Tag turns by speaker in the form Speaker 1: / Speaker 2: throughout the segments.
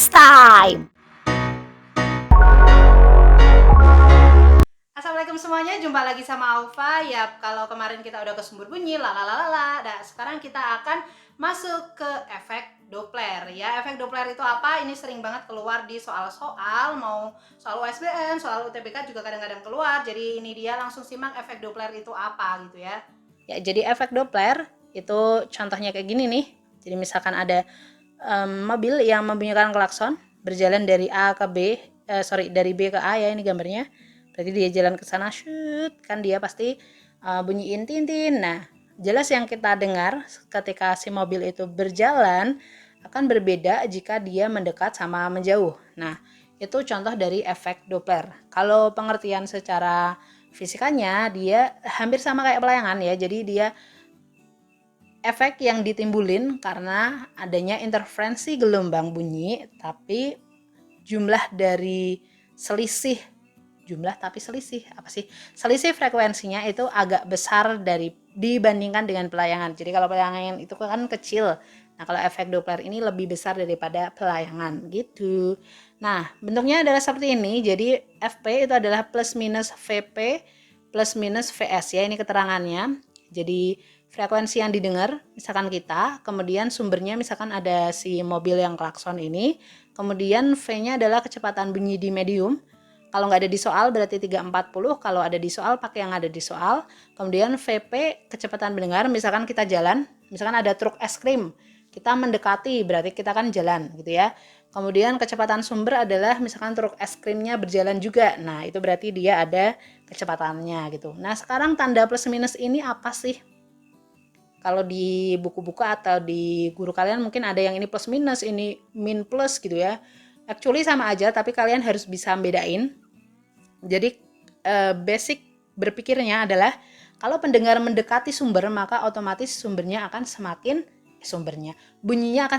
Speaker 1: next time.
Speaker 2: Assalamualaikum semuanya, jumpa lagi sama Aufa. Ya, kalau kemarin kita udah ke sumber bunyi, lalalala. Nah, sekarang kita akan masuk ke efek Doppler. Ya, efek Doppler itu apa? Ini sering banget keluar di soal-soal, mau soal USBN, soal UTBK juga kadang-kadang keluar. Jadi ini dia, langsung simak efek Doppler itu apa gitu ya. Ya, jadi efek Doppler itu contohnya kayak gini nih. Jadi misalkan ada mobil yang membunyikan klakson berjalan dari A ke B, dari B ke A ya, ini gambarnya. Berarti dia jalan ke sana, shoot, kan dia pasti bunyiin tintin. Nah, jelas yang kita dengar ketika si mobil itu berjalan akan berbeda jika dia mendekat sama menjauh. Nah, itu contoh dari efek Doppler. Kalau pengertian secara fisikanya, dia hampir sama kayak pelayangan ya. Jadi dia efek yang ditimbulin karena adanya interferensi gelombang bunyi, tapi jumlah dari selisih selisih frekuensinya itu agak besar dibandingkan dengan pelayangan. Jadi kalau pelayangan itu kan kecil, nah kalau efek Doppler ini lebih besar daripada pelayangan gitu. Nah, bentuknya adalah seperti ini. Jadi FP itu adalah plus minus VP plus minus VS ya, ini keterangannya. Jadi frekuensi yang didengar misalkan kita, kemudian sumbernya misalkan ada si mobil yang klakson ini, kemudian V-nya adalah kecepatan bunyi di medium. Kalau nggak ada di soal berarti 340, kalau ada di soal pakai yang ada di soal. Kemudian VP kecepatan mendengar, misalkan kita jalan, misalkan ada truk es krim, kita mendekati berarti kita kan jalan gitu ya. Kemudian kecepatan sumber adalah misalkan truk es krimnya berjalan juga, nah itu berarti dia ada kecepatannya gitu. Nah sekarang tanda plus minus ini apa sih? Kalau di buku-buku atau di guru kalian mungkin ada yang ini plus minus, ini min plus gitu ya. Actually sama aja, tapi kalian harus bisa bedain. Jadi basic berpikirnya adalah kalau pendengar mendekati sumber, maka otomatis bunyinya akan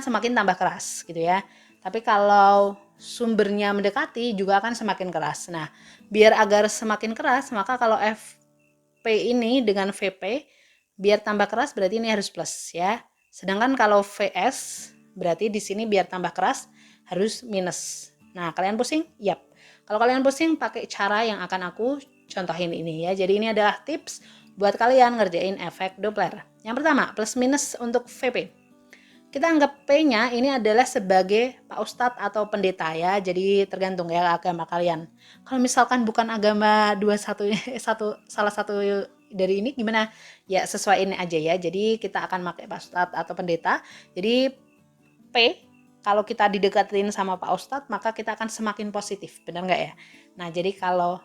Speaker 2: semakin tambah keras gitu ya. Tapi kalau sumbernya mendekati juga akan semakin keras. Nah, biar agar semakin keras, maka kalau FP ini dengan VP biar tambah keras berarti ini harus plus ya. Sedangkan kalau VS berarti di sini biar tambah keras harus minus. Nah, kalian pusing? Yap. Kalau kalian pusing pakai cara yang akan aku contohin ini ya. Jadi ini adalah tips buat kalian ngerjain efek Doppler. Yang pertama, plus minus untuk VP. Kita anggap P-nya ini adalah sebagai Pak Ustadz atau pendeta ya. Jadi tergantung ya agama kalian. Kalau misalkan bukan agama salah satu dari ini gimana? Ya sesuaiin aja ya. Jadi kita akan pakai Pak Ustadz atau pendeta. Jadi P kalau kita didekatin sama Pak Ustadz maka kita akan semakin positif. Benar nggak ya? Nah jadi kalau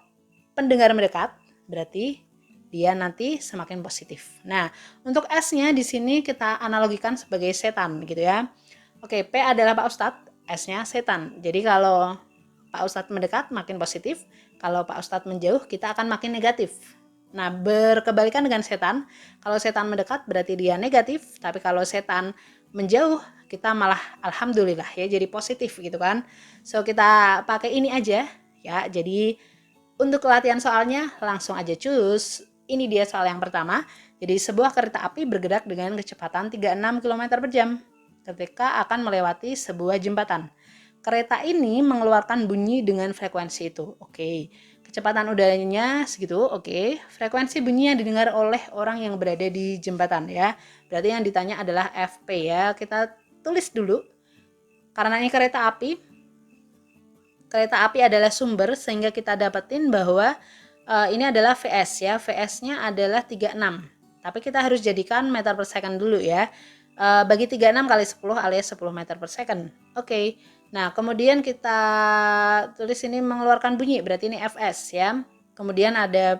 Speaker 2: pendengar mendekat berarti dia nanti semakin positif. Nah, untuk S-nya di sini kita analogikan sebagai setan gitu ya. Oke, P adalah Pak Ustadz, S-nya setan. Jadi kalau Pak Ustadz mendekat makin positif, kalau Pak Ustadz menjauh kita akan makin negatif. Nah, berkebalikan dengan setan, kalau setan mendekat berarti dia negatif, tapi kalau setan menjauh kita malah alhamdulillah ya jadi positif gitu kan. So kita pakai ini aja ya. Jadi untuk latihan soalnya langsung aja cus. Ini dia soal yang pertama. Jadi sebuah kereta api bergerak dengan kecepatan 36 km per jam ketika akan melewati sebuah jembatan. Kereta ini mengeluarkan bunyi dengan frekuensi itu. Oke. Kecepatan udaranya segitu. Oke. Frekuensi bunyi yang didengar oleh orang yang berada di jembatan ya. Berarti yang ditanya adalah FP ya. Kita tulis dulu. Karena ini kereta api adalah sumber sehingga kita dapetin bahwa ini adalah VS ya. VS-nya adalah 36. Tapi kita harus jadikan meter per second dulu ya. Bagi 36 kali 10 alias 10 meter per second. Oke. Nah, kemudian kita tulis ini mengeluarkan bunyi, berarti ini FS ya. Kemudian ada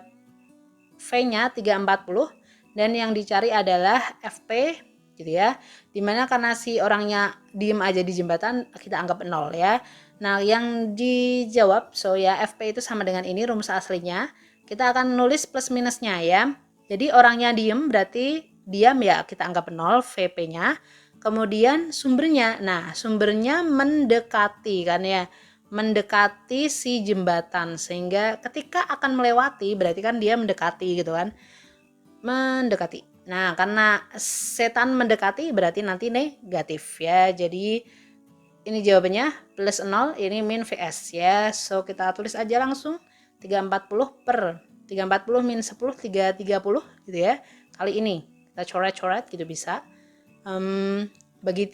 Speaker 2: V-nya 340 dan yang dicari adalah FP gitu ya. Dimana karena si orangnya diem aja di jembatan kita anggap 0 ya. Nah, yang dijawab, so ya FP itu sama dengan ini rumus aslinya. Kita akan nulis plus minusnya ya. Jadi orangnya diem berarti diam ya, kita anggap 0 VP-nya. Kemudian sumbernya, nah sumbernya mendekati kan ya. Mendekati si jembatan sehingga ketika akan melewati berarti kan dia mendekati gitu kan. Mendekati. Nah, karena setan mendekati berarti nanti negatif ya. Jadi ini jawabannya plus 0, ini min VS ya. So kita tulis aja langsung 340 per 340 min 10 330 gitu ya. Kali ini kita coret-coret gitu bisa. Bagi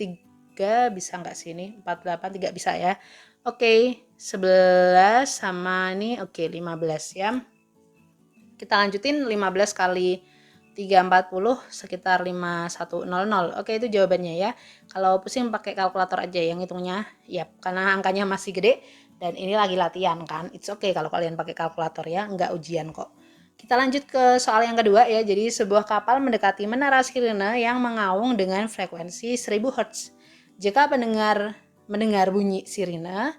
Speaker 2: 3 bisa nggak sih ini? 48 3 bisa ya. Oke, 11 sama ini oke 15 ya. Kita lanjutin 15 kali 340 sekitar 5100. Oke, itu jawabannya ya. Kalau pusing pakai kalkulator aja yang hitungnya. Ya, karena angkanya masih gede dan ini lagi latihan kan. It's okay kalau kalian pakai kalkulator ya, nggak ujian kok. Kita lanjut ke soal yang kedua ya. Jadi sebuah kapal mendekati menara sirene yang mengaung dengan frekuensi 1000 Hz. Jika mendengar bunyi sirene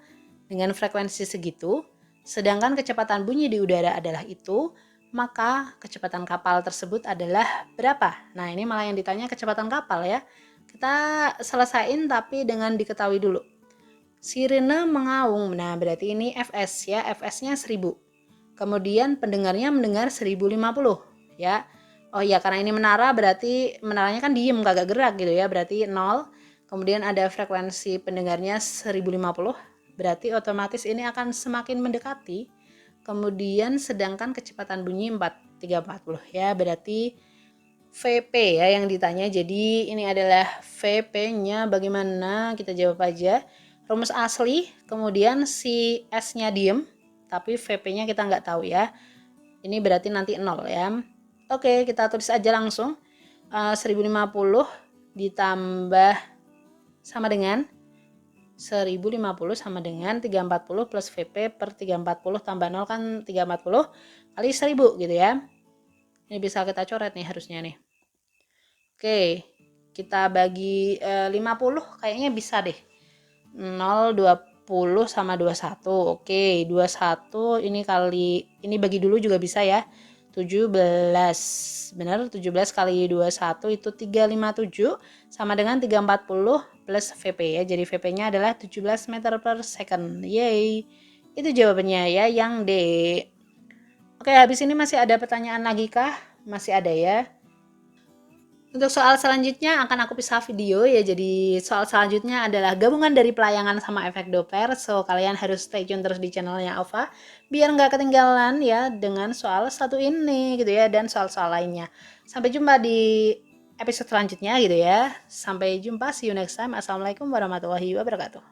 Speaker 2: dengan frekuensi segitu, sedangkan kecepatan bunyi di udara adalah itu, maka kecepatan kapal tersebut adalah berapa? Nah, ini malah yang ditanya kecepatan kapal ya. Kita selesain tapi dengan diketahui dulu. Sirene mengaung, nah berarti ini Fs ya, Fs-nya 1000. Kemudian pendengarnya mendengar 1050 ya. Oh iya, karena ini menara berarti menaranya kan diem, kagak gerak gitu ya, berarti 0. Kemudian ada frekuensi pendengarnya 1050, berarti otomatis ini akan semakin mendekati. Kemudian sedangkan kecepatan bunyi 340 ya, berarti VP ya yang ditanya. Jadi ini adalah VP-nya bagaimana? Kita jawab aja. Rumus asli, kemudian si S-nya diem, tapi VP-nya kita nggak tahu ya. Ini berarti nanti 0 ya. Oke, kita tulis aja langsung. 1050 ditambah sama dengan 1050 sama dengan 340 plus VP per 340 tambah 0 kan 340 kali 1000 gitu ya. Ini bisa kita coret nih harusnya nih. Oke, kita bagi 50 kayaknya bisa deh. 0, 20 sama 21. Oke, 21 ini kali, ini bagi dulu juga bisa ya. 17, benar 17 kali 21 itu 357 sama dengan 340 plus VP ya. Jadi VP-nya adalah 17 meter per second. Yeay, itu jawabannya ya yang D. Oke, habis ini masih ada pertanyaan lagi kah? Masih ada ya. Untuk soal selanjutnya akan aku pisah video ya. Jadi soal selanjutnya adalah gabungan dari pelayangan sama efek Doppler. So kalian harus stay tune terus di channelnya Ova biar nggak ketinggalan ya dengan soal satu ini gitu ya, dan soal-soal lainnya. Sampai jumpa di episode selanjutnya gitu ya. Sampai jumpa, see you next time. Assalamualaikum warahmatullahi wabarakatuh.